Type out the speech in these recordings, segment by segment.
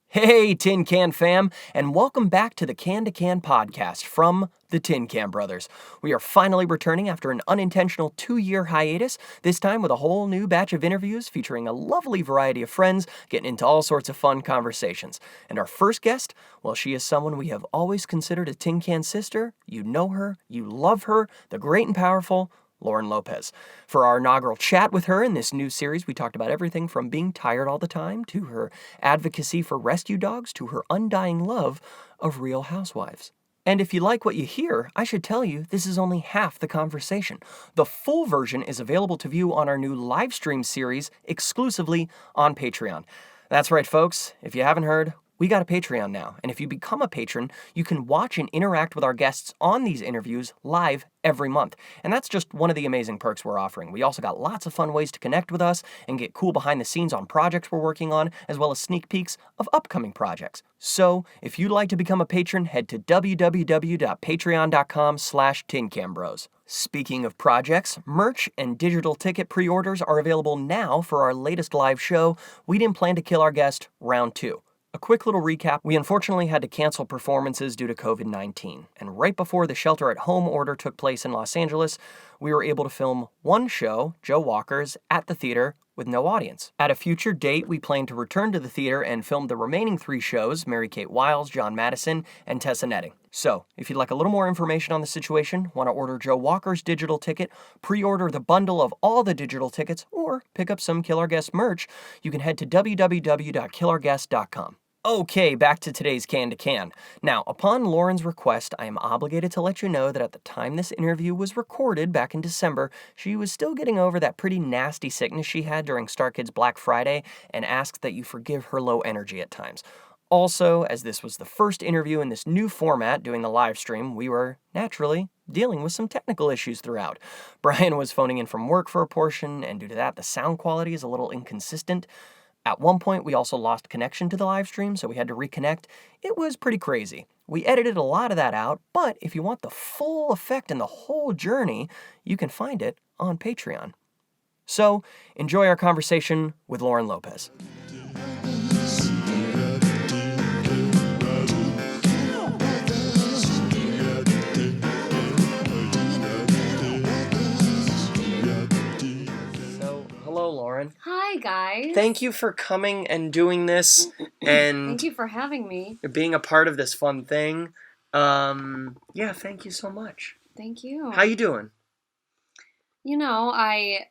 Hey, Tin Can fam, and welcome back to the Can to Can podcast from the Tin Can Brothers. We are finally returning after an unintentional 2-year hiatus, this time with a whole new batch of interviews featuring a lovely variety of friends getting into all sorts of fun conversations. And our first guest, well, she is someone we have always considered a Tin Can sister. You know her, you love her, the great and powerful Lauren Lopez. For our inaugural chat with her in this new series, we talked about everything from being tired all the time, to her advocacy for rescue dogs, to her undying love of Real Housewives. And if you like what you hear, I should tell you, this is only half the conversation. The full version is available to view on our new live stream series exclusively on Patreon. That's right, folks. If you haven't heard, we got a Patreon now, and if you become a patron, you can watch and interact with our guests on these interviews live every month. And that's just one of the amazing perks we're offering. We also got lots of fun ways to connect with us and get cool behind the scenes on projects we're working on, as well as sneak peeks of upcoming projects. So, if you'd like to become a patron, head to www.patreon.com/TinCanBros. Speaking of projects, merch and digital ticket pre-orders are available now for our latest live show, We Didn't Plan to Kill Our Guest, Round 2. A quick little recap, we unfortunately had to cancel performances due to COVID-19, and right before the shelter-at-home order took place in Los Angeles, we were able to film one show, Joe Walker's, at the theater with no audience. At a future date, we plan to return to the theater and film the remaining 3 shows, Mary-Kate Wiles, John Madison, and Tessa Netting. So, if you'd like a little more information on the situation, want to order Joe Walker's digital ticket, pre-order the bundle of all the digital tickets, or pick up some Kill Our Guest merch, you can head to www.killourguest.com. Okay, back to today's Can to Can. Now, upon Lauren's request, I am obligated to let you know that at the time this interview was recorded back in December, she was still getting over that pretty nasty sickness she had during StarKid's Black Friday and asked that you forgive her low energy at times. Also, as this was the first interview in this new format doing the live stream, we were, naturally, dealing with some technical issues throughout. Brian was phoning in from work for a portion, and due to that, the sound quality is a little inconsistent. At one point, we also lost connection to the live stream, so we had to reconnect. It was pretty crazy. We edited a lot of that out, but if you want the full effect and the whole journey, you can find it on Patreon. So, enjoy our conversation with Lauren Lopez. Hello, Lauren. Hi, guys. Thank you for coming and doing this, and thank you for having me. Being a part of this fun thing. Yeah, thank you so much. Thank you. How you doing? You know, I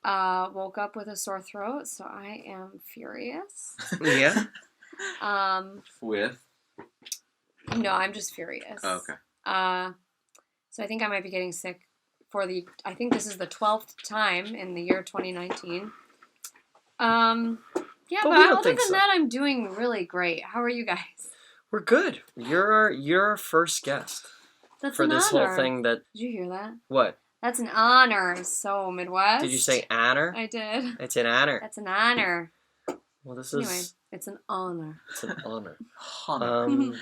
woke up with a sore throat, so I am furious. Yeah? With? No, I'm just furious. Oh, okay. So I think I might be getting sick I think this is the 12th time in the year 2019. Yeah, but other than that, I'm doing really great. How are you guys? We're good. You're our first guest. That's for an this honor. Whole thing that. Did you hear that? What? That's an honor. So Midwest. Did you say honor? I did. It's an honor. That's an honor. Well, Anyway, it's an honor. It's an honor.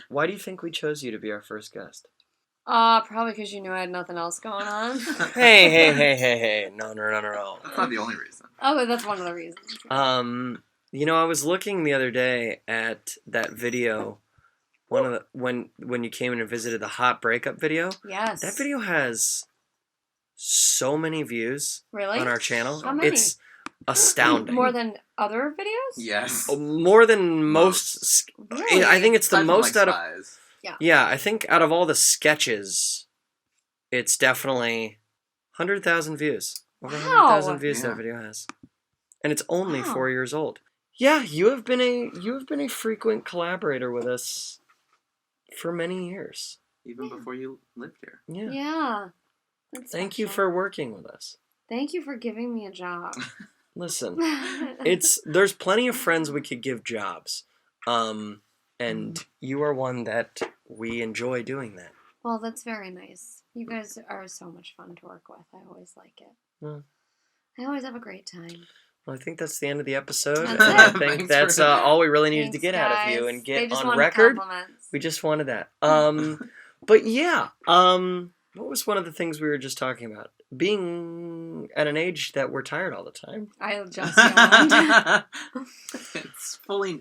Why do you think we chose you to be our first guest? Probably because you knew I had nothing else going on. Hey. No. That's not the only reason. Oh, but that's one of the reasons. You know, I was looking the other day at that video, when you came in and visited the hot breakup video. Yes. That video has so many views. Really? On our channel. How many? It's astounding. More than other videos? Yes. More than most. Really? I think it's the most out of. Spies. Yeah, I think out of all the sketches, it's definitely 100,000 views. Over 100,000 views that video has, and it's only 4 years old. Yeah, you have been a frequent collaborator with us for many years. Even before you lived here. Yeah. Yeah. Thank you for working with us. Thank you for giving me a job. Listen, there's plenty of friends we could give jobs. And you are one that we enjoy doing that. Well, that's very nice. You guys are so much fun to work with. I always like it. I always have a great time. Well, I think that's the end of the episode. That's I it. think that's all we really needed to get out of you and get on record. We just wanted that. But yeah, what was one of the things we were just talking about? Being young at an age that we're tired all the time. I just yawned.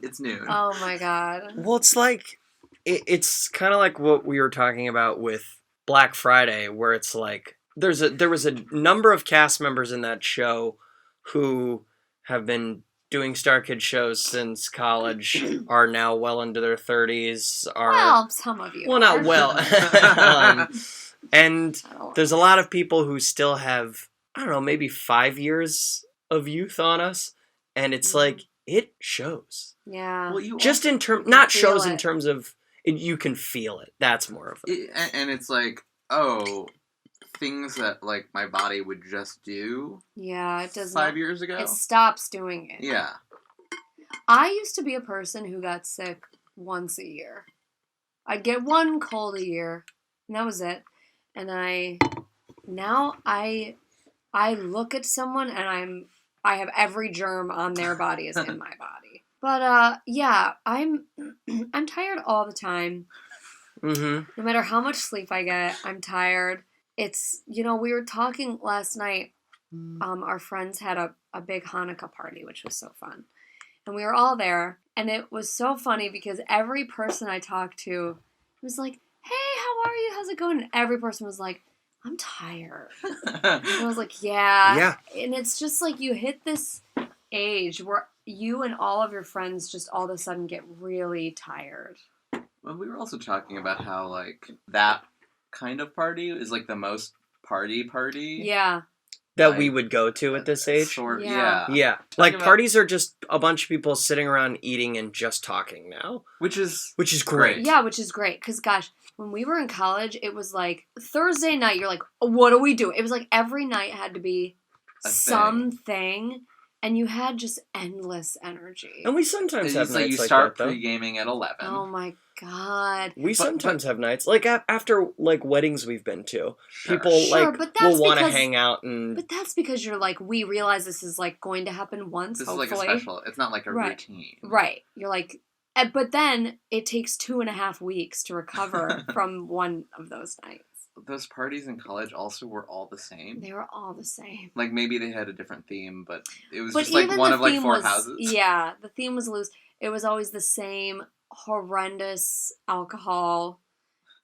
It's noon. Oh my god. Well, it's like, it's kind of like what we were talking about with Black Friday, where it's like, there was a number of cast members in that show who have been doing StarKid shows since college, are now well into their 30s. Well, some of you. Well, not well. And there's a lot of people who still have, I don't know, maybe 5 years of youth on us. And it's like, it shows. Yeah. Well, you just in terms, not shows in terms of, you can feel it. That's more of it. And it's like, oh, things that like my body would just do. Yeah, it does. 5 years ago. It stops doing it. Yeah. I used to be a person who got sick once a year. I'd get one cold a year, and that was it. And now I look at someone and I have every germ on their body is in my body. But yeah, I'm tired all the time. Mm-hmm. No matter how much sleep I get, I'm tired. It's, we were talking last night. Our friends had a big Hanukkah party, which was so fun. And we were all there, and it was so funny because every person I talked to was like, hey, how are you? How's it going? And every person was like, I'm tired. And I was like, yeah. Yeah. And it's just like you hit this age where you and all of your friends just all of a sudden get really tired. Well, we were also talking about how, like, that kind of party is, like, the most party. Yeah. That like, we would go to at this age? Yeah. Yeah. Like, parties are just a bunch of people sitting around eating and just talking now. Which is great. Yeah, which is great. Because, gosh, when we were in college, it was like, Thursday night, you're like, what do we do? It was like every night had to be something. And you had just endless energy. And we sometimes have nights like that, though. You start pre-gaming at 11. Oh, my God. We sometimes have nights. Like, after, like, weddings we've been to. Sure. People, will want to hang out and... But that's because you're like, we realize this is, like, going to happen once, This hopefully. is like a special... It's not like a routine. Right. You're like... But then it takes 2.5 weeks to recover from one of those nights. Those parties in college also were all the same. They were all the same. Like, maybe they had a different theme, but it was just like one of like 4 houses. Yeah, the theme was loose. It was always the same horrendous alcohol,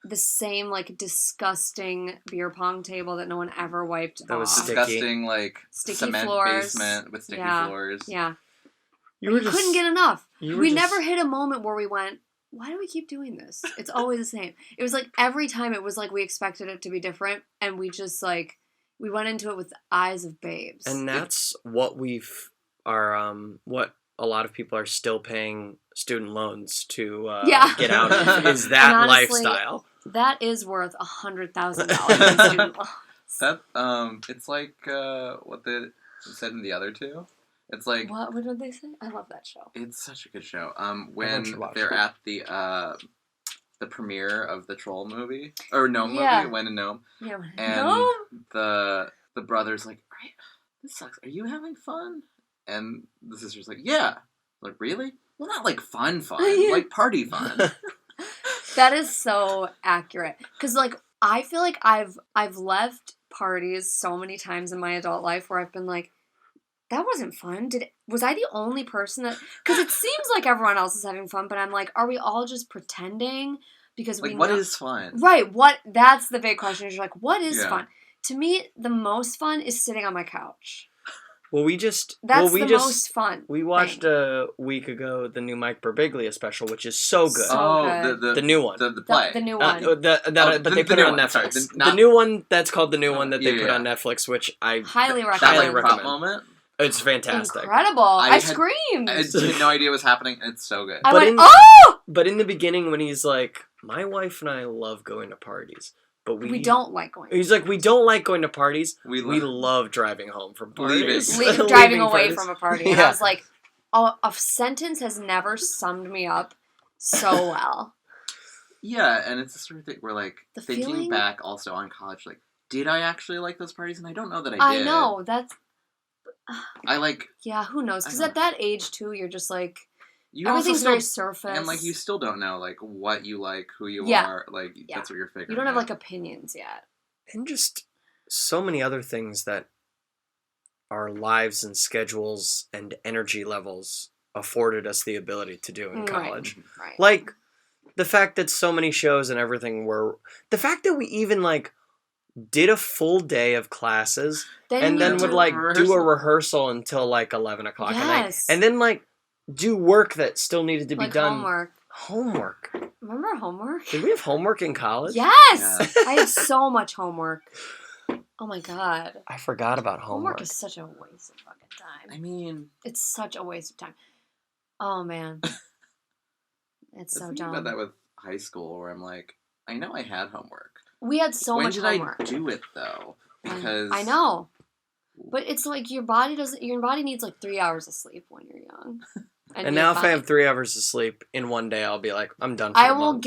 the same like disgusting beer pong table that no one ever wiped off. That was disgusting, like sticky cement floors. basement with sticky floors. Yeah. You couldn't get enough. We never hit a moment where we went, why do we keep doing this? It's always the same. It was like every time it was like we expected it to be different, and we just like we went into it with eyes of babes. And that's what what a lot of people are still paying student loans to get out of is that honestly, lifestyle. That is worth $100,000 in student loans. That it's like what they said in the other two. It's like what did they say? I love that show. It's such a good show. When they're at the premiere of the Troll movie or Gnome movie, When in Gnome, and the brother's like, right, this sucks. Are you having fun? And the sister's like, yeah. Like, really? Well, not like fun, like party fun. That is so accurate. Because like I feel like I've left parties so many times in my adult life where I've been like, that wasn't fun. Was I the only person that... Because it seems like everyone else is having fun, but I'm like, are we all just pretending? Because like, what is fun? Right. That's the big question. You're like, what is fun? To me, the most fun is sitting on my couch. Well, most fun. We watched a week ago the new Mike Birbiglia special, which is so good. The new one. The play. The new one. But they put it on Netflix. The new one that's called the new one that they put on Netflix, which I highly recommend. That like prop moment. It's fantastic. Incredible. I screamed. I had no idea what was happening. It's so good. I went, oh! But in the beginning when he's like, my wife and I love going to parties. But we don't like going. He's like, we don't like going to parties. We love driving home from parties. Driving away from a party. And I was like, a sentence has never summed me up so well. Yeah, and it's the sort of thing where, like, thinking back also on college, like, did I actually like those parties? And I don't know that I did. I know, that's... I like... Yeah, who knows? Because at that age, too, you're just like... Everything's very surface. And, like, you still don't know, like, what you like, who you are. Like, that's what you're figuring out. You don't have, like, opinions yet. And just so many other things that our lives and schedules and energy levels afforded us the ability to do in college. Right. Like, the fact that so many shows and everything were... The fact that we even, like, did a full day of classes and then would, like, do a rehearsal until, like, 11 o'clock at night. And then, like, do work that still needed to be done. Homework. Remember homework? Did we have homework in college? Yes! Yeah. I had so much homework. Oh my god. I forgot about homework. Homework is such a waste of fucking time. I mean... It's such a waste of time. Oh man. It's so dumb. About that with high school where I'm like, I know I had homework. We had so much homework. When did I do it though? Because... I know. But it's like your body needs like 3 hours of sleep when you're young. And now if I have 3 hours of sleep in one day, I'll be like, I'm done for the month.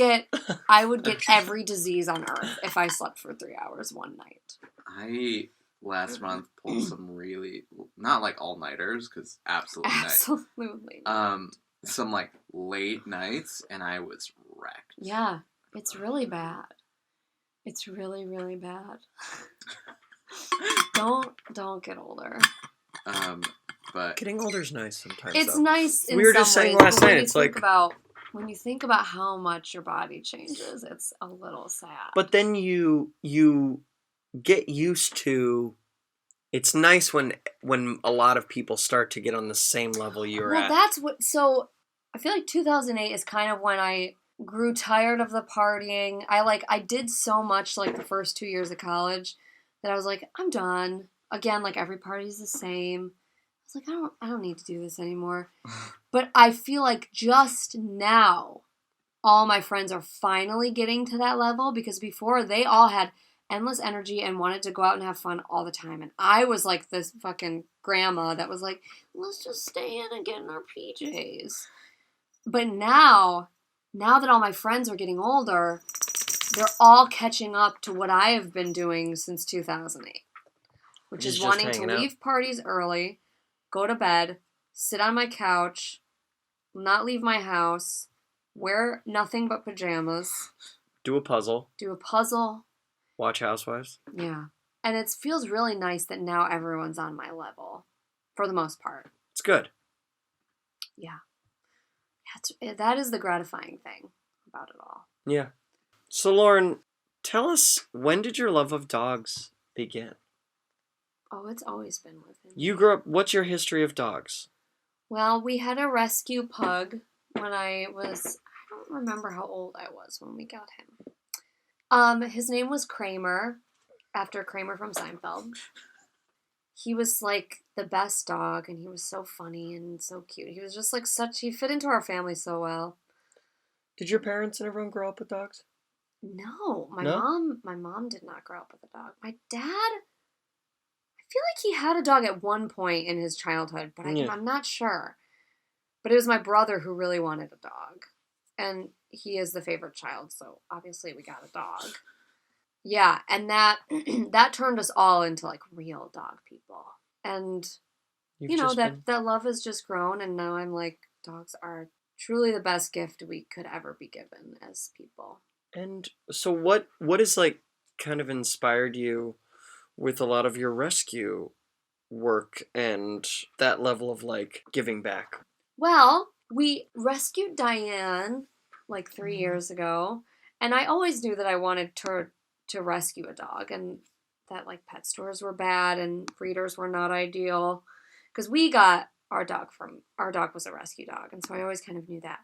I would get every disease on earth if I slept for 3 hours one night. I, last month, pulled some really, not like all-nighters, because absolutely not. Some like late nights, and I was wrecked. Yeah, it's really bad. It's really, really bad. Don't get older. But getting older is nice sometimes. It's nice. We were just saying last night. It's like when you think about how much your body changes, it's a little sad. But then you get used to. It's nice when a lot of people start to get on the same level you're at. Well, that's what. So I feel like 2008 is kind of when I grew tired of the partying. I did so much like the first 2 years of college that I was like, I'm done. Again, like every party's the same. I was like, I don't need to do this anymore. But I feel like just now, all my friends are finally getting to that level because before they all had endless energy and wanted to go out and have fun all the time. And I was like this fucking grandma that was like, let's just stay in and get in our PJs. But now that all my friends are getting older, they're all catching up to what I have been doing since 2008. Which is wanting to leave parties early, go to bed, sit on my couch, not leave my house, wear nothing but pajamas. Do a puzzle. Watch Housewives. Yeah. And it feels really nice that now everyone's on my level, for the most part. It's good. Yeah. That is the gratifying thing about it all. Yeah. So, Lauren, tell us, when did your love of dogs begin? Oh, it's always been with him. You grew up, what's your history of dogs? Well, we had a rescue pug when I don't remember how old I was when we got him. His name was Kramer, after Kramer from Seinfeld. He was like the best dog, and he was so funny and so cute. He was just like he fit into our family so well. Did your parents and everyone grow up with dogs? No, my mom did not grow up with a dog. My dad, I feel like he had a dog at one point in his childhood, but I'm not sure. But it was my brother who really wanted a dog. And he is the favorite child, so obviously we got a dog. Yeah, and that turned us all into like real dog people. And that love has just grown, and now I'm like, dogs are truly the best gift we could ever be given as people. And so what is like kind of inspired you with a lot of your rescue work and that level of like giving back? Well, we rescued Diane like 3 years ago, and I always knew that I wanted to rescue a dog, and that like pet stores were bad and breeders were not ideal, because we got our dog was a rescue dog, and so I always kind of knew that.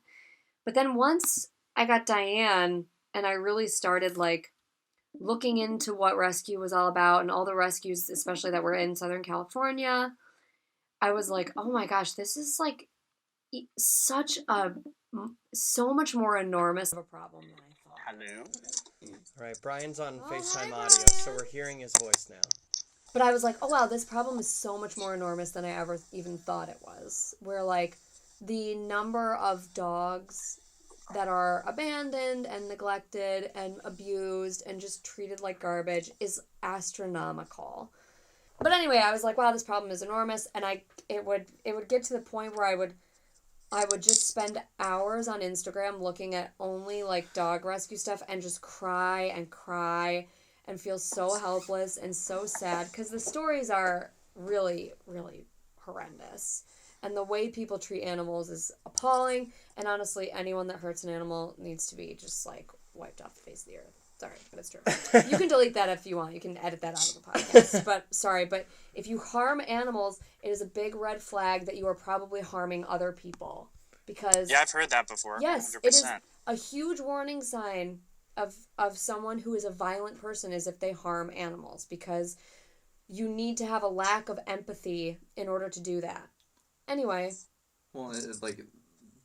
But then once I got Diane and I really started like looking into what rescue was all about and all the rescues, especially that were in Southern California, I was like, oh my gosh, this is like so much more enormous of a problem than I thought. Hello. All right, Brian's on FaceTime audio, so we're hearing his voice now. But I was like, oh wow, this problem is so much more enormous than I ever even thought it was. Where like the number of dogs that are abandoned and neglected and abused and just treated like garbage is astronomical. But anyway, I was like, wow, this problem is enormous, and it would get to the point where I would just spend hours on Instagram looking at only like dog rescue stuff and just cry and feel so helpless and so sad, because the stories are really, really horrendous. And the way people treat animals is appalling. And honestly, anyone that hurts an animal needs to be just, like, wiped off the face of the earth. Sorry, but it's true. You can delete that if you want. You can edit that out of the podcast. But, sorry, but if you harm animals, it is a big red flag that you are probably harming other people. Because... Yeah, I've heard that before. Yes, 100%. it is a huge warning sign of someone who is a violent person is if they harm animals. Because you need to have a lack of empathy in order to do that. Anyway. Well, it's like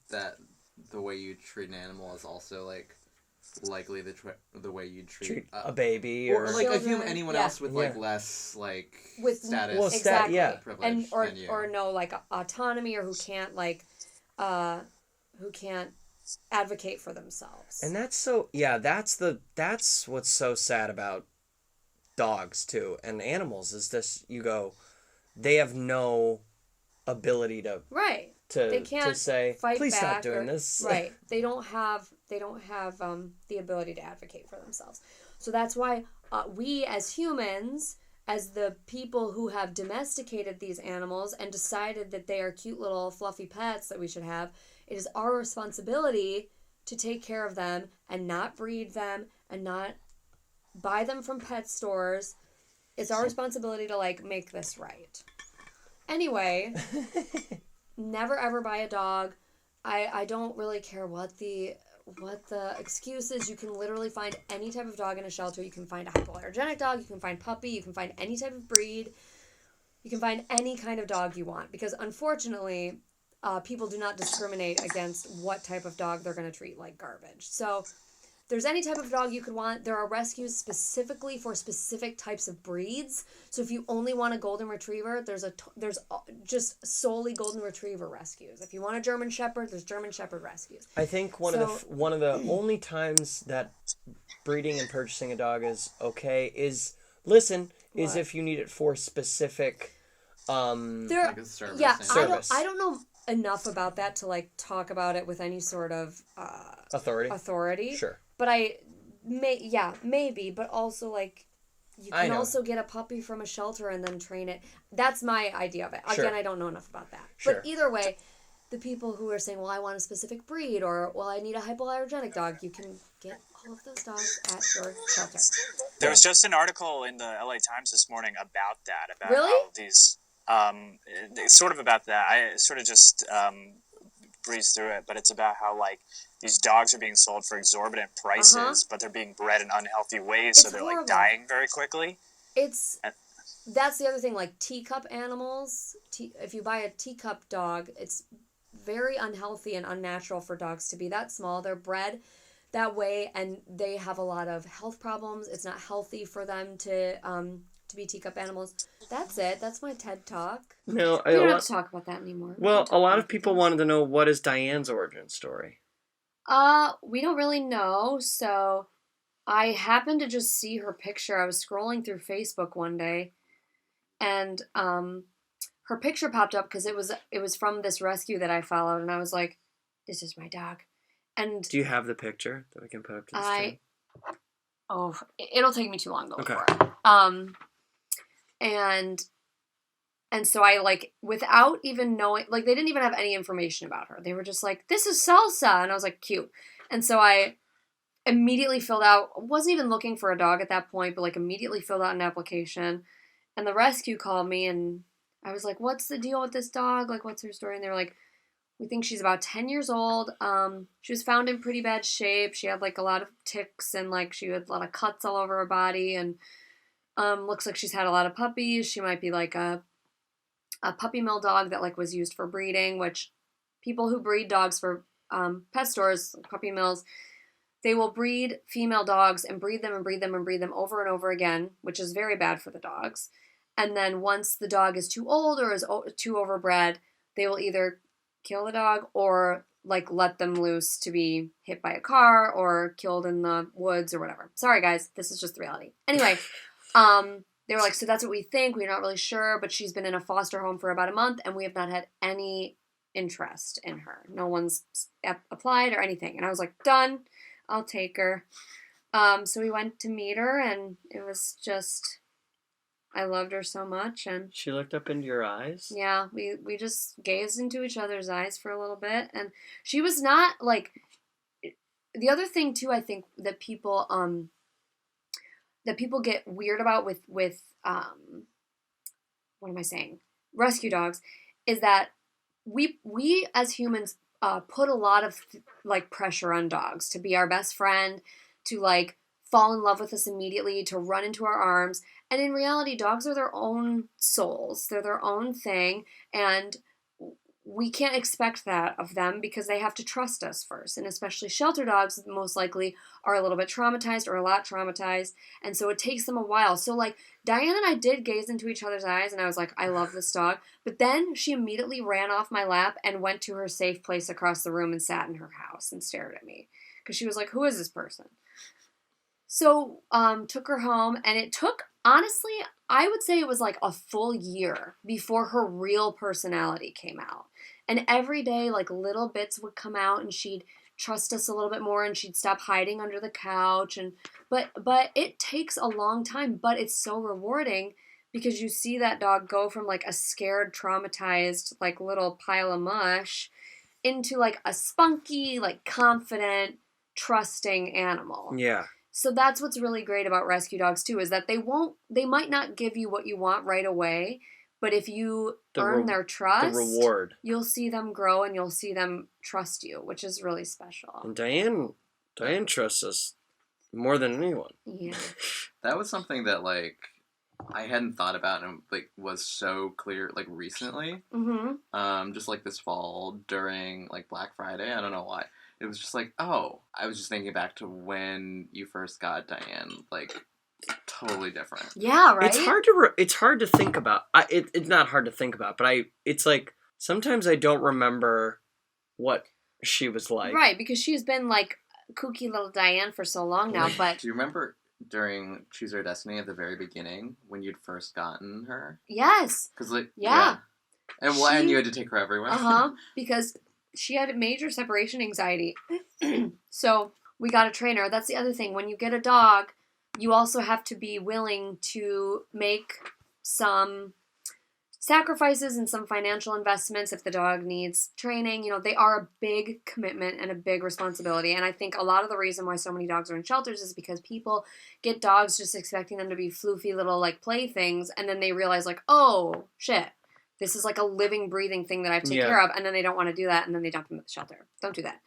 that. The way you treat an animal is also like likely the way you treat a baby or like children, a human, anyone else with like less like with status, exactly, privilege, or no like autonomy, or who can't advocate for themselves. And that's that's what's so sad about dogs too and animals is this. You go, they have no ability to they can't to say fight please back stop doing this. Right. They don't have the ability to advocate for themselves. So that's why we as humans, as the people who have domesticated these animals and decided that they are cute little fluffy pets that we should have, it is our responsibility to take care of them and not breed them and not buy them from pet stores. It's our responsibility to like make this right. Anyway, never ever buy a dog. I don't really care what the excuse is. You can literally find any type of dog in a shelter. You can find a hypoallergenic dog. You can find puppy. You can find any type of breed. You can find any kind of dog you want. Because unfortunately, people do not discriminate against what type of dog they're going to treat like garbage. So there's any type of dog you could want. There are rescues specifically for specific types of breeds. So if you only want a golden retriever, there's just solely golden retriever rescues. If you want a German shepherd, there's German shepherd rescues. I think one of the only times that breeding and purchasing a dog is okay is if you need it for specific like a service. Yeah, service. I don't know enough about that to like talk about it with any sort of authority. Sure. But maybe, but also like you can also get a puppy from a shelter and then train it. That's my idea of it. Sure. Again, I don't know enough about that. Sure. But either way, the people who are saying, well, I want a specific breed, or, well, I need a hypoallergenic dog, you can get all of those dogs at your shelter. There was just an article in the LA Times this morning about that, about really? how these, sort of about that. I sort of just breezed through it, but it's about how, like, these dogs are being sold for exorbitant prices, but they're being bred in unhealthy ways, so they're, horrible. Like, dying very quickly. That's the other thing, like, teacup animals, if you buy a teacup dog, it's very unhealthy and unnatural for dogs to be that small. They're bred that way, and they have a lot of health problems. It's not healthy for them to be teacup animals. That's it. That's my TED Talk. No, we don't have to talk about that anymore. Well, a lot of people wanted to know, what is Diane's origin story? We don't really know. So I happened to just see her picture. I was scrolling through Facebook one day, and her picture popped up because it was from this rescue that I followed, and I was like, this is my dog. And do you have the picture that we can put up to the screen? Oh, it'll take me too long to look for it. And so I, like, without even knowing, like, they didn't even have any information about her. They were just like, this is Salsa. And I was like, cute. And so I immediately filled out, wasn't even looking for a dog at that point, but, like, immediately filled out an application. And the rescue called me, and I was like, what's the deal with this dog? Like, what's her story? And they were like, we think she's about 10 years old. She was found in pretty bad shape. She had, like, a lot of ticks, and, like, she had a lot of cuts all over her body, and looks like she's had a lot of puppies. She might be, like, a puppy mill dog that, like, was used for breeding, which people who breed dogs for pet stores, puppy mills, they will breed female dogs and breed them and breed them and breed them over and over again, which is very bad for the dogs. And then once the dog is too old or is too overbred, they will either kill the dog or, like, let them loose to be hit by a car or killed in the woods or whatever. Sorry, guys. This is just the reality. Anyway, they were like, so that's what we think. We're not really sure, but she's been in a foster home for about a month, and we have not had any interest in her. No one's applied or anything. And I was like, done. I'll take her. So we went to meet her, and it was just I loved her so much, and she looked up into your eyes. Yeah, we just gazed into each other's eyes for a little bit, and she was not like. The other thing too, I think that people get weird about with what am I saying? Rescue dogs, is that we as humans put a lot of like pressure on dogs to be our best friend, to like fall in love with us immediately, to run into our arms. And in reality, dogs are their own souls. They're their own thing. And we can't expect that of them because they have to trust us first. And especially shelter dogs, most likely, are a little bit traumatized or a lot traumatized. And so it takes them a while. So, like, Diane and I did gaze into each other's eyes, and I was like, I love this dog. But then she immediately ran off my lap and went to her safe place across the room and sat in her house and stared at me. Because she was like, who is this person? So, took her home, and it took, honestly, I would say it was like a full year before her real personality came out. And every day, like, little bits would come out, and she'd trust us a little bit more, and she'd stop hiding under the couch. But it takes a long time, but it's so rewarding because you see that dog go from, like, a scared, traumatized, like, little pile of mush into, like, a spunky, like, confident, trusting animal. Yeah. So that's what's really great about rescue dogs too, is that they might not give you what you want right away, but if you earn their trust, the reward, you'll see them grow and you'll see them trust you, which is really special. And Diane trusts us more than anyone. Yeah. That was something that, like, I hadn't thought about and, like, was so clear, like, recently. Mm-hmm. Just, like, this fall during, like, Black Friday. I don't know why. It was just like, oh, I was just thinking back to when you first got Diane, like, totally different. Yeah, right? It's hard to think about. It's not hard to think about, but it's like, sometimes I don't remember what she was like. Right, because she's been, like, kooky little Diane for so long now, but... Do you remember during Choose Your Destiny at the very beginning, when you'd first gotten her? Yes. Because, like, yeah. And and you had to take her everywhere. Uh-huh, because... she had major separation anxiety. So we got a trainer. That's the other thing. When you get a dog, you also have to be willing to make some sacrifices and some financial investments if the dog needs training. You know, they are a big commitment and a big responsibility. And I think a lot of the reason why so many dogs are in shelters is because people get dogs just expecting them to be floofy little, like, playthings. And then they realize, like, oh, shit. This is like a living, breathing thing that I have to take care of, and then they don't want to do that, and then they dump them at the shelter. Don't do that.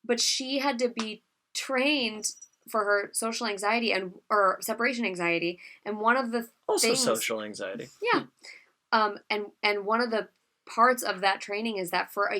But she had to be trained for her social anxiety or separation anxiety, and one of the things, social anxiety. Yeah. And one of the parts of that training is that for a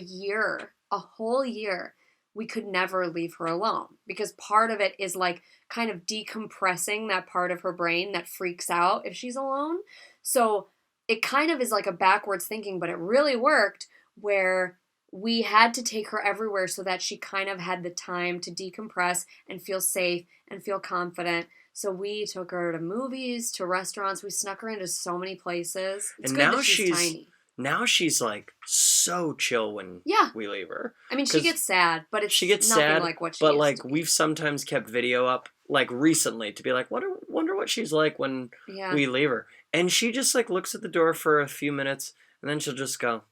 whole year, we could never leave her alone, because part of it is like kind of decompressing that part of her brain that freaks out if she's alone. So it kind of is like a backwards thinking, but it really worked, where we had to take her everywhere so that she kind of had the time to decompress and feel safe and feel confident. So we took her to movies, to restaurants. We snuck her into so many places. It's good that she's tiny. Now she's, like, so chill when we leave her. I mean, she gets sad, but it's nothing like what she But, used like, to be. we've sometimes kept video up, like, recently to be like, wonder what she's like when we leave her. And she just, like, looks at the door for a few minutes, and then she'll just go,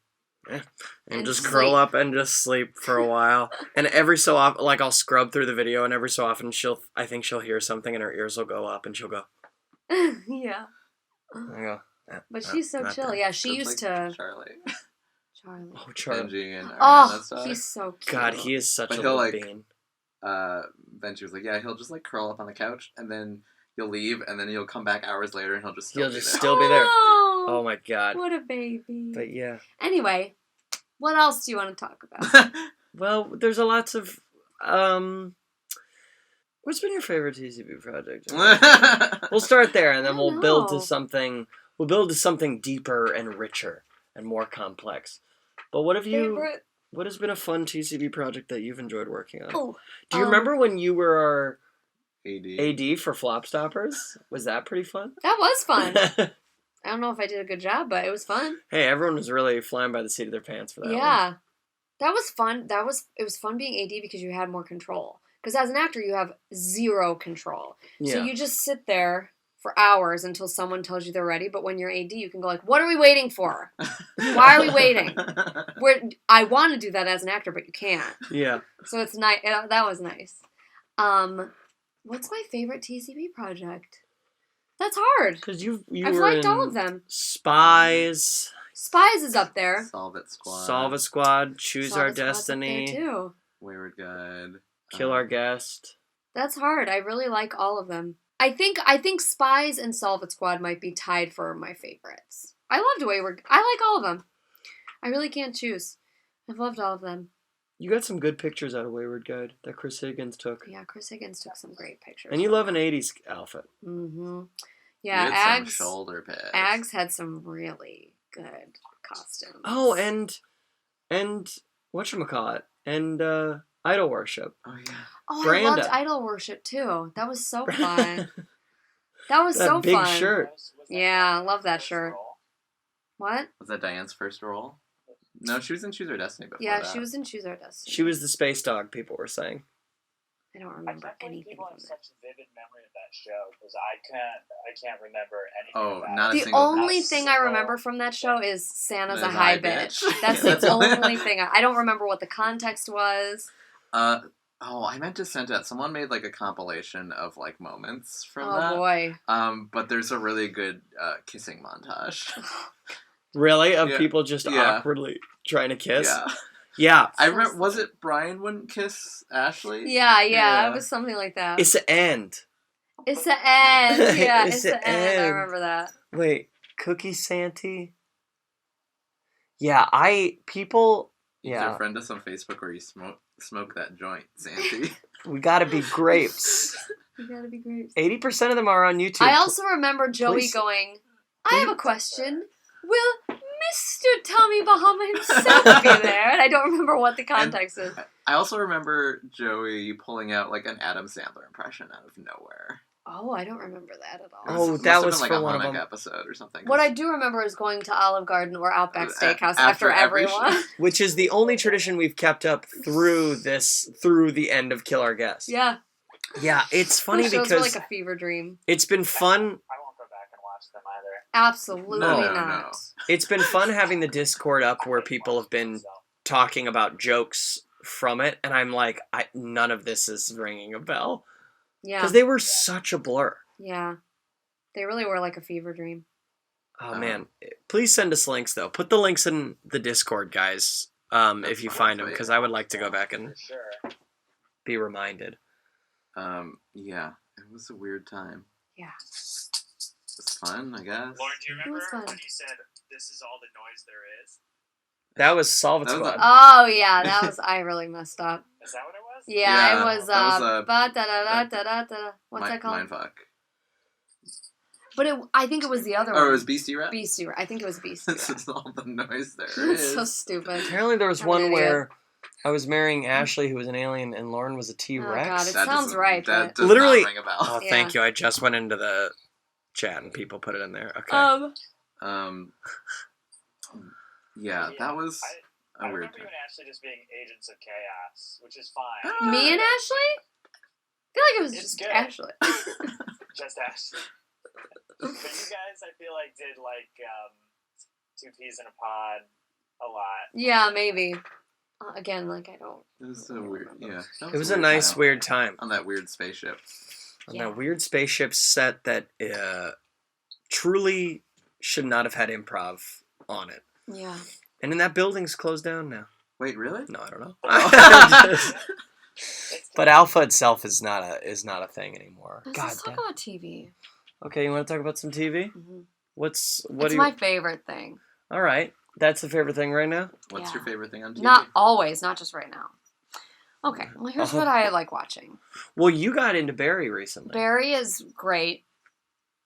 and just curl up and just sleep for a while. And every so often, like, I'll scrub through the video, and every so often I think she'll hear something, and her ears will go up, and she'll go. Yeah. I go. But she's so chill. That. Yeah, she used to. Charlie. Oh, Charlie. Benji and he's so cute. God, he is such a little bean. Benji was like, yeah, he'll just, like, curl up on the couch, and then you'll leave, and then you'll come back hours later, and he'll just still be there. Oh my God. What a baby. But yeah. Anyway, what else do you want to talk about? Well, there's lots of, what's been your favorite TCB project? We'll start there, and then we'll build to something, deeper and richer and more complex. But what has been a fun TCB project that you've enjoyed working on? Oh, do you remember when you were our AD for Flop Stoppers? Was that pretty fun? That was fun. I don't know if I did a good job, but it was fun. Hey, everyone was really flying by the seat of their pants for that one. Yeah. That was fun. It was fun being AD because you had more control. Because as an actor, you have zero control. Yeah. So you just sit there for hours until someone tells you they're ready. But when you're AD, you can go like, what are we waiting for? Why are we waiting? I want to do that as an actor, but you can't. Yeah. So it's nice. That was nice. What's my favorite TCB project? That's hard. Because I've liked all of them. Spies. Spies is up there. Solve It Squad. Solve It Squad. Choose Solve Our It Squad's Destiny. up there too. Wayward Guide. Kill Our Guest. That's hard. I really like all of them. I think Spies and Solve It Squad might be tied for my favorites. I loved Wayward. I like all of them. I really can't choose. I've loved all of them. You got some good pictures out of Wayward Guide that Chris Higgins took. Yeah, Chris Higgins took some great pictures. And you love an 80s outfit. Mm-hmm. Yeah, Ags. Some shoulder pads. Ags had some really good costumes. Oh, and whatchamacallit? And Idol Worship. Oh, yeah. Oh, Branda. I loved Idol Worship, too. That was so fun. That was so big fun. Shirt. Yeah, I love that shirt. What? Was that Diane's first role? No, she was in Choose Our Destiny before Yeah, that. she was in Choose Our Destiny. She was the space dog, people were saying. I don't remember anything people from have that. such a vivid memory of that show because I can't remember anything. Oh, about not a it. The single only thing. thing I remember from that show is Santa's a Santa's high a bitch. bitch. That's That's the all- only thing. I don't remember what the context was. I meant to send that. Someone made like a compilation of like moments from Oh that. boy. But there's a really good kissing montage. Really? Of Yeah. people just Yeah. awkwardly trying to kiss? Yeah. Yeah. I remember. Was it Brian wouldn't kiss Ashley? Yeah, Yeah. it was something like that. It's the end. It's the end. Yeah, It's it's the the end. I end. remember that. Wait, Cookie Santee? Yeah, people... You Yeah. can friend us on Facebook where you smoke that joint, Santy. We gotta be grapes. You gotta be great. 80% of them are on YouTube. I also remember Joey Please. going, I have a question. Will Mr. Tommy Bahama himself be there? And I don't remember what the context is. I also remember Joey pulling out like an Adam Sandler impression out of nowhere. Oh, I don't remember that at all. Oh, Must that have was been, like for a one of Hanukkah them. episode or something. What I do remember is going to Olive Garden or Outback Steakhouse After after every everyone. Which is the only tradition we've kept up through the end of Kill Our Guest. Yeah. Yeah, it's funny Those shows because were like a fever dream. it's been fun. I won't go back and watch them either. Absolutely No. not. It's been fun having the Discord up where people have been talking about jokes from it, and I'm like, none of this is ringing a bell. Yeah. Because they were such a blur. Yeah. They really were like a fever dream. Oh, man. Please send us links, though. Put the links in the Discord, guys, if you find them, because I would like to go back and For sure. be reminded. Yeah, it was a weird time. Yeah. It was fun, I guess. Lauren, do you remember was fun. when you said, "This is all the noise there is"? That was Solve It That was Squad. Oh, yeah. That was, I really messed up. Is that what it was? Yeah, Yeah, it was, that was, ba-da-da-da-da-da-da. What's that called? Mindfuck. But I think it was the other one. Oh, it was Beastie Rap? Beastie Rap. I think it was Beastie This Rap. is all the noise there That's is. so stupid. Apparently there was I'm an one idiot. where I was marrying Ashley, who was an alien, and Lauren was a Oh, T-Rex. God. It That sounds doesn't- right, That but... does Literally- not ring a bell. Oh, Yeah. thank you. I just went into the chat and people put it in there. Okay. Yeah, that was I a weird remember you time. and Ashley just being agents of chaos, which is fine. Me and Ashley? I feel like it was It's just good. Ashley. Just Ashley. But you guys, I feel like, did like Two Peas in a Pod a lot. Yeah, maybe. Again, like, I don't... It was so weird. Yeah. that It was a weird nice, time. weird time. On that weird spaceship. On Yeah. that weird spaceship set that truly should not have had improv on it. Yeah. And then that building's closed down now. Wait, really? No, I don't know. Oh. But Alpha itself is not a thing anymore. Let's God just talk damn. about TV. Okay, you want to talk about some TV? Mm-hmm. What It's do you? my favorite thing. All right, that's the favorite thing right now. What's Yeah. your favorite thing on TV? Not always, not just right now. Okay, well, here's what I like watching. Well, you got into Barry recently. Barry is great.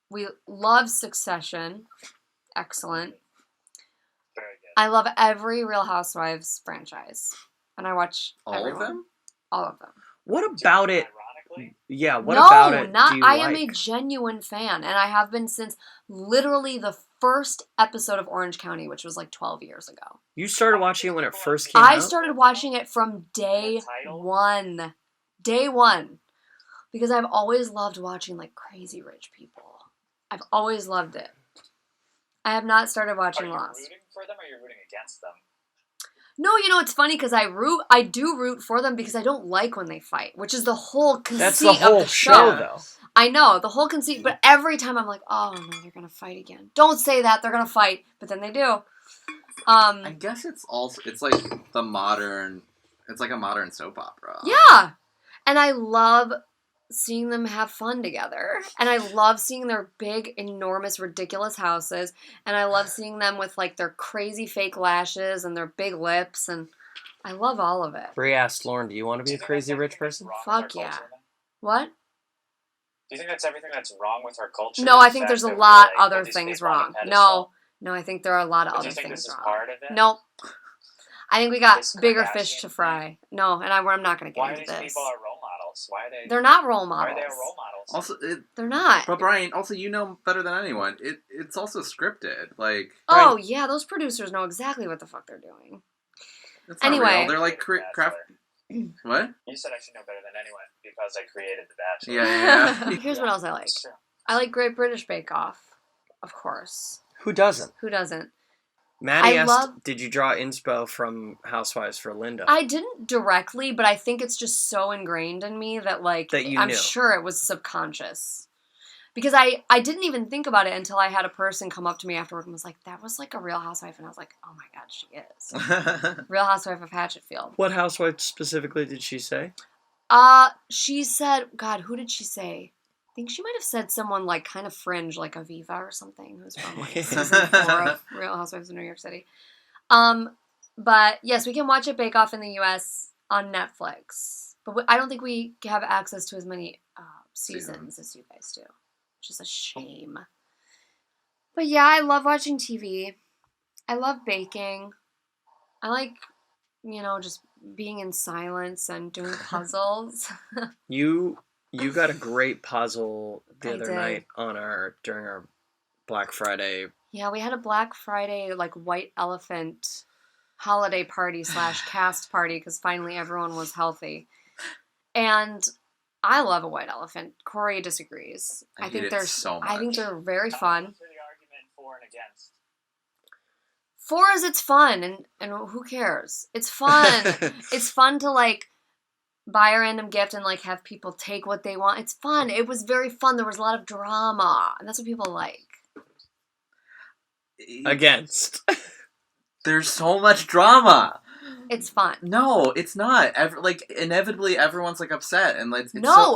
We love Succession. Excellent. Very good. I love every Real Housewives franchise. And I watch All everyone. of them? All of them. What about it? Ironically, Yeah, what no, about it? not do you I like? am a genuine fan, and I have been since literally the first episode of Orange County, which was like 12 years ago. You started watching it when it first came I out? started watching it from day title? one. Day one. Because I've always loved watching like crazy rich people. I've always loved it. I have not started watching Lost. Are you rooting for them or are you rooting against them? No, it's funny because I do root for them because I don't like when they fight, which is the whole conceit That's the whole of the show. though. I know, the whole conceit, but every time I'm like, oh no, they're going to fight again. Don't say that, they're going to fight, but then they do. I guess it's like a modern soap opera. Yeah. And I love seeing them have fun together. And I love seeing their big, enormous, ridiculous houses. And I love seeing them with like their crazy fake lashes and their big lips. And I love all of it. Bree asked Lauren, do you want to be a crazy rich person? Fuck yeah. What? Do you think that's everything that's wrong with our culture? No, I think there's a lot other things wrong. No, I think there are a lot of other things wrong. Do you think this is part of it? No. I think we got bigger fish to fry. No, and I'm not going to get into this. Why are these people our role models? Why are they? They're not role models. Why are they role models? Also, they're not. But Brian, also better than anyone. It's also scripted. Like. Oh yeah, those producers know exactly what the fuck they're doing. Anyway, they're like craft. What? You said I should know better than anyone because I created The Bachelor. Yeah. Here's what else I like. I like Great British Bake Off, of course. Who doesn't? Maddie asked, did you draw inspo from Housewives for Linda? I didn't directly, but I think it's just so ingrained in me that I'm sure it was subconscious. Because I didn't even think about it until I had a person come up to me afterward and was like, that was like a Real Housewife. And I was like, oh my God, she is. Real Housewife of Hatchetfield. What housewife specifically did she say? She said, God, who did she say? I think she might have said someone like kind of fringe, like Aviva or something, who's from like season 4 of Real Housewives of New York City. But yes, we can watch it Bake Off in the U.S. on Netflix. But I don't think we have access to as many seasons as you guys do, which is a shame. But yeah, I love watching TV. I love baking. I like, just being in silence and doing puzzles. You got a great puzzle the other night during our Black Friday. Yeah, we had a Black Friday like white elephant holiday party / cast party because finally everyone was healthy. And I love a white elephant. Corey disagrees. I think they're so much. I think they're very fun. What's the argument for and against? For is it's fun and who cares? It's fun. It's fun to like buy a random gift and like have people take what they want. It's fun. It was very fun. There was a lot of drama, and that's what people like. Against. There's so much drama. It's fun. No, it's not. Inevitably, everyone's like upset and like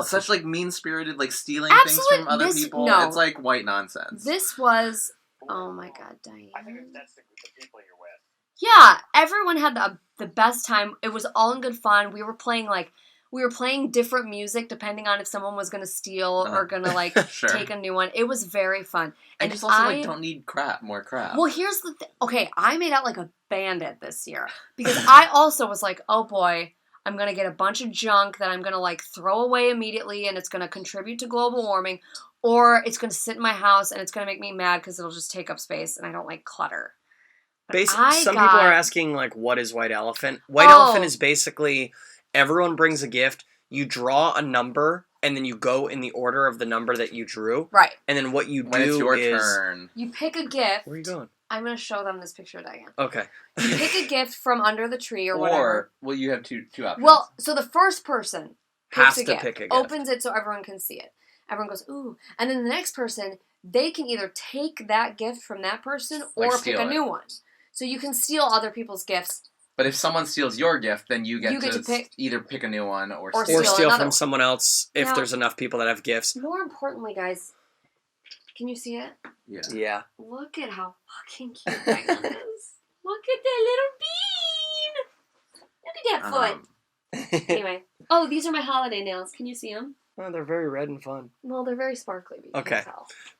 such like mean spirited, like stealing things from other people. No. It's like white nonsense. This was. Oh my God, Diane. I think that's the people you're with. Yeah, everyone had the best time. It was all in good fun. We were playing different music depending on if someone was going to steal or going to sure. Take a new one. It was very fun. And just also don't need more crap. Well, here's the thing. Okay, I made out like a bandit this year because I also was like, oh boy, I'm going to get a bunch of junk that I'm going to like throw away immediately and it's going to contribute to global warming, or it's going to sit in my house and it's going to make me mad because it'll just take up space and I don't like clutter. Some people are asking, like, what is White Elephant? White Elephant is basically everyone brings a gift, you draw a number, and then you go in the order of the number that you drew. Right. And then what you do when it's your turn. You pick a gift. Where are you going? I'm going to show them this picture, Diane. Okay. You pick a gift from under the tree or whatever. Well, you have two options. Well, so the first person has to pick a gift. Opens it so everyone can see it. Everyone goes, ooh. And then the next person, they can either take that gift from that person or pick a new one. So you can steal other people's gifts. But if someone steals your gift, then you get to either pick a new one or steal from someone else if there's enough people that have gifts. More importantly, guys, can you see it? Yeah. Look at how fucking cute that is. Look at that little bean. Look at that foot. Anyway. Oh, these are my holiday nails. Can you see them? Oh, they're very red and fun. Well, they're very sparkly. Okay.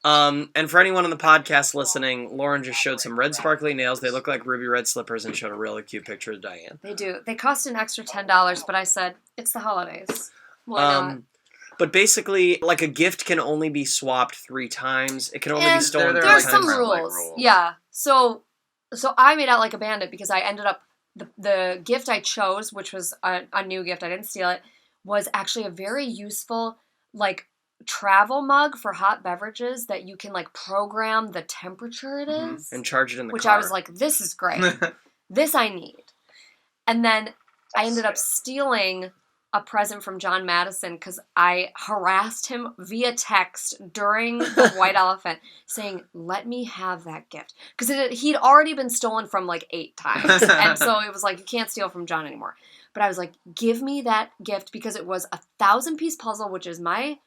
And for anyone on the podcast listening, Lauren just showed some red sparkly nails. They look like ruby red slippers and showed a really cute picture of Diane. They do. They cost an extra $10, but I said, it's the holidays. Why not? But basically, like, a gift can only be swapped 3 times. It can only be stolen 3 times. There's some rules. Yeah. So I made out like a bandit because I ended up, the gift I chose, which was a new gift, I didn't steal it, was actually a very useful, like, travel mug for hot beverages that you can like program the temperature it is. And charge it in the which car. I was like, this is great. This I need. And then I ended up stealing a present from John Madison because I harassed him via text during the White Elephant saying, let me have that gift. Because he'd already been stolen from like 8 times. And so it was like, you can't steal from John anymore. But I was like, give me that gift because it was a 1,000-piece puzzle, which is my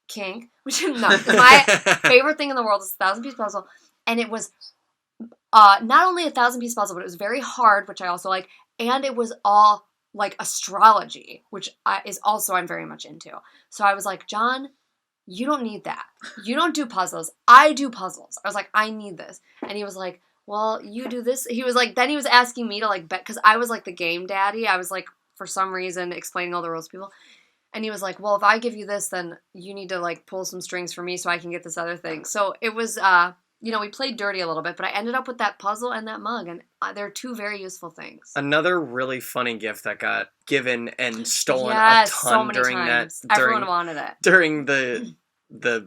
kink. My favorite thing in the world is a 1,000-piece puzzle. And it was not only a 1,000-piece puzzle, but it was very hard, which I also like. And it was all like astrology, which is also I'm very much into. So I was like, John, you don't need that. You don't do puzzles. I do puzzles. I was like, I need this. And he was like, well, you do this. He was like, then he was asking me to like bet, because I was like the game daddy. I was like, for some reason, explaining all the rules to people. And he was like, well, if I give you this, then you need to like pull some strings for me so I can get this other thing. So it was, we played dirty a little bit, but I ended up with that puzzle and that mug, and they're 2 very useful things. Another really funny gift that got given and stolen a ton so many during times. that. Everyone wanted it. During the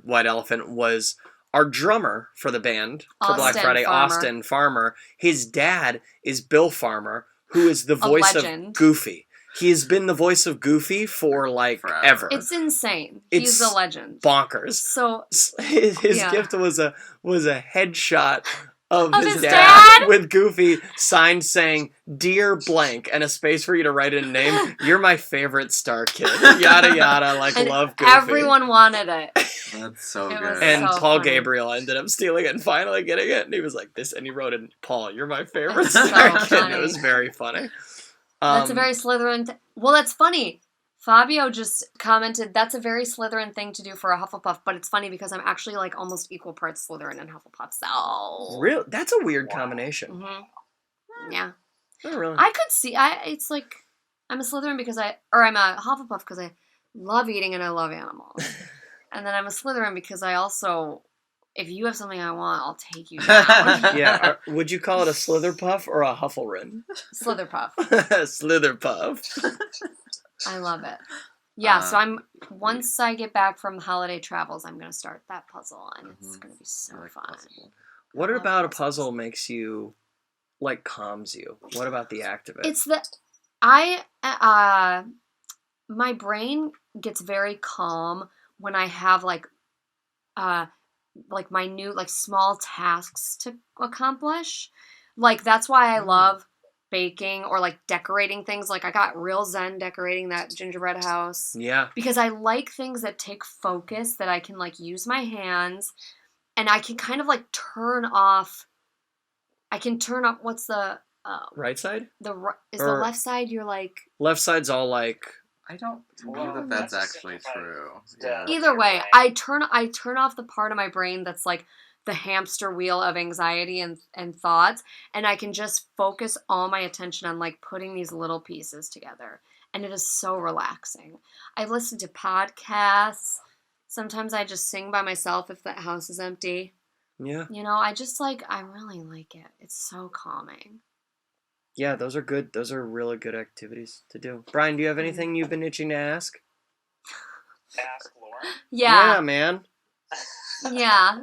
White Elephant was our drummer for the band for Black Friday, Austin Farmer. His dad is Bill Farmer, who is the voice of Goofy. He has been the voice of Goofy for like ever. It's insane. He's a legend. Bonkers. So his gift was a headshot of his dad with Goofy signed saying, "Dear blank," and a space for you to write in name. You're my favorite StarKid. Yada yada. Like and love Goofy. Everyone wanted it. That's so good. And so Paul funny. Gabriel ended up stealing it and finally getting it, and he was like, "This," and he wrote in, "Paul, you're my favorite That's so StarKid." funny. It was very funny. That's a very Slytherin. Well, that's funny. Fabio just commented, that's a very Slytherin thing to do for a Hufflepuff, but it's funny because I'm actually like almost equal parts Slytherin and Hufflepuff, so... Real? That's a weird combination. Mm-hmm. Yeah. Not really. I could see, it's like, I'm a Slytherin because I'm a Hufflepuff because I love eating and I love animals. And then I'm a Slytherin because I also, if you have something I want, I'll take you down. Yeah. Would you call it a Slitherpuff or a Hufflerin? Slitherpuff. Slitherpuff. I love it. Yeah, so once I get back from holiday travels, I'm going to start that puzzle, and it's going to be so fun. What about a puzzle makes you, like, calms you? What about the act of it? It's my brain gets very calm when I have, like minute, like, small tasks to accomplish. Like, that's why I love baking or like decorating things. Like I got real zen decorating that gingerbread house. Yeah. Because I like things that take focus, that I can like use my hands and I can kind of like turn off. What's the right side? The left side you're like left side's all like I don't believe that's actually true. Yeah. Either way, I turn off the part of my brain that's like the hamster wheel of anxiety and thoughts, and I can just focus all my attention on like putting these little pieces together, and it is so relaxing. I listen to podcasts. Sometimes I just sing by myself if that house is empty. Yeah. I really like it. It's so calming. Yeah, those are good. Those are really good activities to do. Brian, do you have anything you've been itching to ask? Ask Lauren? Yeah. Yeah, man. Yeah.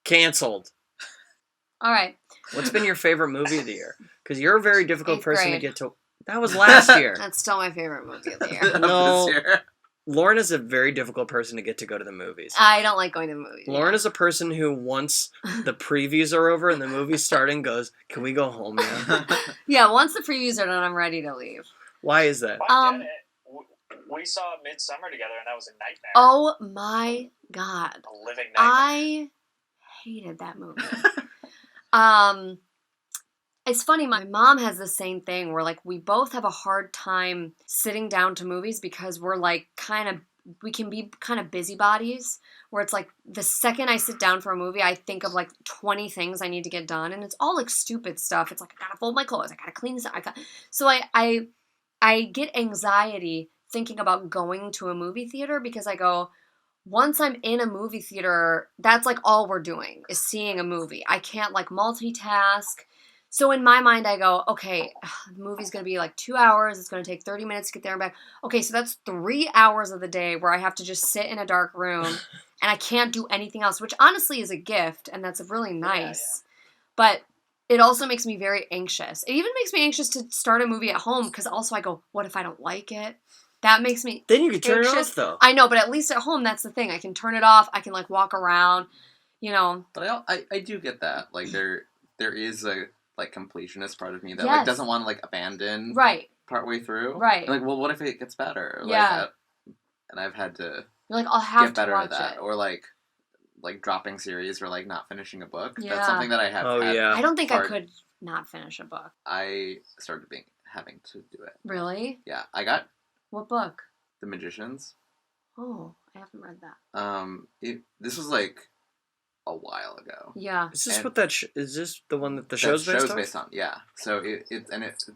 Canceled. All right. What's been your favorite movie of the year? Because you're a very difficult person to get to. That was last year. That's still my favorite movie of the year. No. Lauren is a very difficult person to get to go to the movies. I don't like going to the movies. Lauren is a person who, once the previews are over and the movie's starting, goes, "Can we go home now?" Yeah, once the previews are done, I'm ready to leave. Why is that? We saw Midsummer together, and that was a nightmare. Oh my god! A living nightmare. I hated that movie. It's funny, my mom has the same thing where like we both have a hard time sitting down to movies because we're like we can be kind of busybodies where it's like the second I sit down for a movie, I think of like 20 things I need to get done, and it's all like stupid stuff. It's like I gotta fold my clothes, I gotta clean this up, so I get anxiety thinking about going to a movie theater because I go, once I'm in a movie theater, that's like all we're doing is seeing a movie. I can't like multitask. So in my mind, I go, okay, the movie's going to be like 2 hours. It's going to take 30 minutes to get there and back. Okay, so that's 3 hours of the day where I have to just sit in a dark room and I can't do anything else, which honestly is a gift, and that's really nice. But it also makes me very anxious. It even makes me anxious to start a movie at home because also I go, what if I don't like it? That makes me Then you can turn anxious. it off, though. I know, but at least at home, that's the thing. I can turn it off. I can, like, walk around, you know. But I do get that. Like, there is a, like, completionist part of me that, like, doesn't want to, like, abandon partway through. Right. Like, well, what if it gets better? Yeah. Like, and I've had to You're like, I'll have get better to watch at that. it. Or, like dropping series or, like, not finishing a book. Yeah. That's something that I have had. I don't think I could not finish a book. I started having to do it. Really? Yeah. I got... What book? The Magicians. Oh, I haven't read that. This was like a while ago. Yeah. Is this is this the one that the show's based on? Yeah. So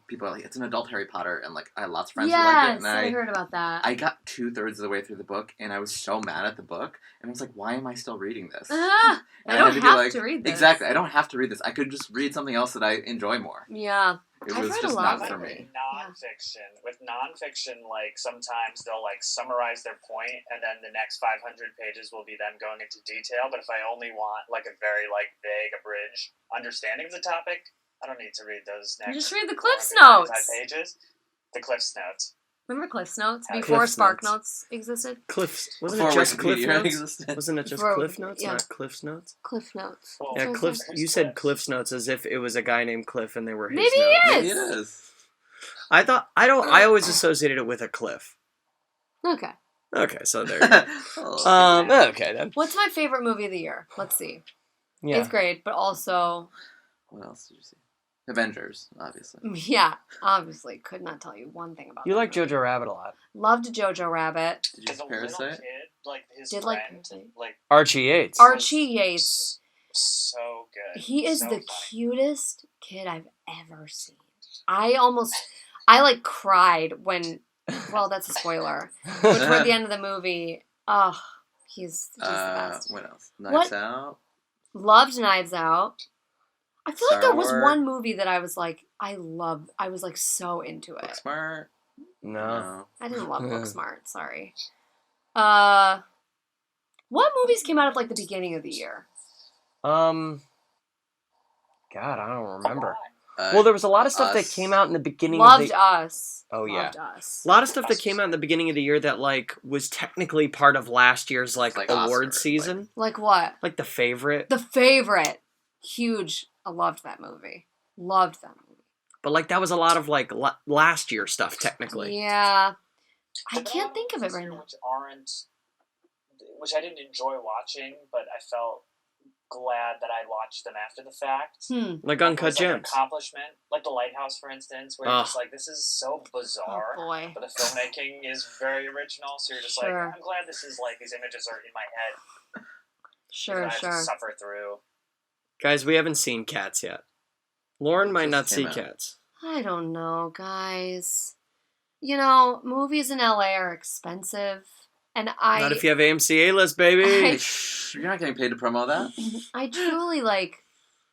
people are like, it's an adult Harry Potter, and like I had lots of friends who liked it, and I heard about that. I got 2/3 of the way through the book, and I was so mad at the book, and I was like, why am I still reading this? I don't have to read this. Exactly, I don't have to read this. I could just read something else that I enjoy more. Yeah. It was just not for me. Nonfiction. With nonfiction, like, sometimes they'll, like, summarize their point, and then the next 500 pages will be them going into detail. But if I only want, like, a very, like, vague, abridged understanding of the topic, I don't need to read those next... You just read the Cliff's Notes! Pages. The Cliff's Notes. Remember Cliff's Notes? Before Spark Notes existed? Wasn't it just Cliff Notes? Wasn't it just Cliff Notes, not Cliff's Notes? Cliff Notes. Well, yeah, Cliff's. You said Cliff's Notes as if it was a guy named Cliff and they were his notes. Maybe it is. I always associated it with a cliff. Okay. Okay, so there you go. Okay then. What's my favorite movie of the year? Let's see. Yeah. 8th grade, but also... What else did you see? Avengers, obviously. Yeah, obviously. Could not tell you one thing about You like Jojo Rabbit a lot. Loved Jojo Rabbit. Did you Parasite? Kid, like, his Did friend, like Archie Yates. Archie Yates. So good. He is so the funny. Cutest kid I've ever seen. I like cried when, well, that's a spoiler. But toward the end of the movie, he's just the best. What else? Knives Out? Loved Knives Out. I feel like there was Star one movie that I was like, I was like so into it. Booksmart? No. I didn't love Booksmart, sorry. What movies came out of like the beginning of the year? God, I don't remember. Well, there was a lot of stuff that came out in the beginning of the... Us. Oh, yeah. Loved Us. A lot of stuff that came out in the beginning of the year that, like, was technically part of last year's, like award Oscars, season. Like what? Like The Favorite. The Favorite. Huge. I loved that movie. Loved that movie. But, like, that was a lot of, like, last year stuff, technically. Yeah. I can't think of it right now. Which I didn't enjoy watching, but I felt glad that I watched them after the fact. Like Uncut Gems. Accomplishment, like The Lighthouse, for instance, where you're just like, this is so bizarre. Oh boy. But the filmmaking is very original, so you're just like, I'm glad this is like, these images are in my head. Sure. I have to suffer through. Guys, we haven't seen Cats yet. Lauren might not see Cats. I don't know, guys. You know, movies in LA are expensive. And Not if you have AMC A-list, baby. You're not getting paid to promo that? I truly, like...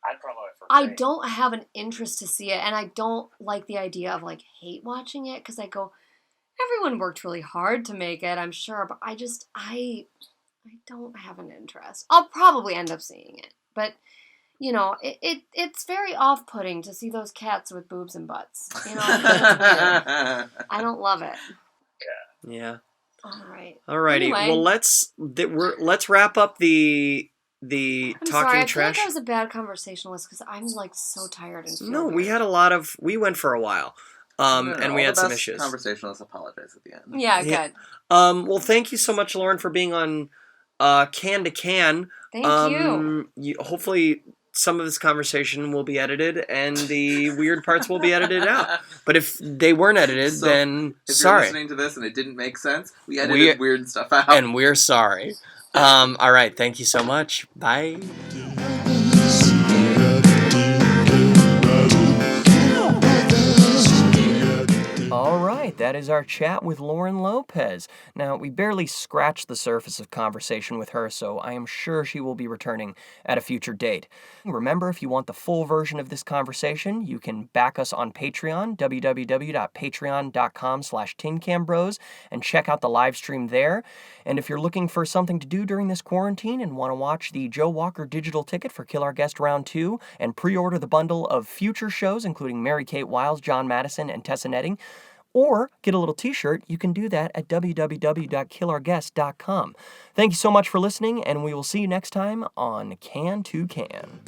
I'd promo it for free. I don't have an interest to see it, and I don't like the idea of, like, hate watching it, because I go, everyone worked really hard to make it, I'm sure, but I don't have an interest. I'll probably end up seeing it, but... You know, it's very off-putting to see those cats with boobs and butts. You know, I don't love it. Yeah. All right. Alrighty. Anyway. Well, let's wrap up the talking sorry, trash. I feel like I was a bad conversationalist because I'm like so tired and feel we had a lot of. We went for a while. And we had some issues. Conversationalists apologize at the end. Yeah, good. Well, thank you so much, Lauren, for being on Can to Can. Thank you. Hopefully, some of this conversation will be edited, and the weird parts will be edited out. But if they weren't edited, then if sorry. If you're listening to this and it didn't make sense, we edited weird stuff out. And we're sorry. All right, thank you so much. Bye. All right. right, that is our chat with Lauren Lopez. Now, we barely scratched the surface of conversation with her, so I am sure she will be returning at a future date. Remember, if you want the full version of this conversation, you can back us on Patreon, www.patreon.com/tincambros, and check out the live stream there. And if you're looking for something to do during this quarantine and want to watch the Joe Walker digital ticket for Kill Our Guest Round 2 and pre-order the bundle of future shows, including Mary-Kate Wiles, John Madison, and Tessa Netting, or get a little t-shirt, you can do that at www.killourguest.com. Thank you so much for listening, and we will see you next time on Can to Can.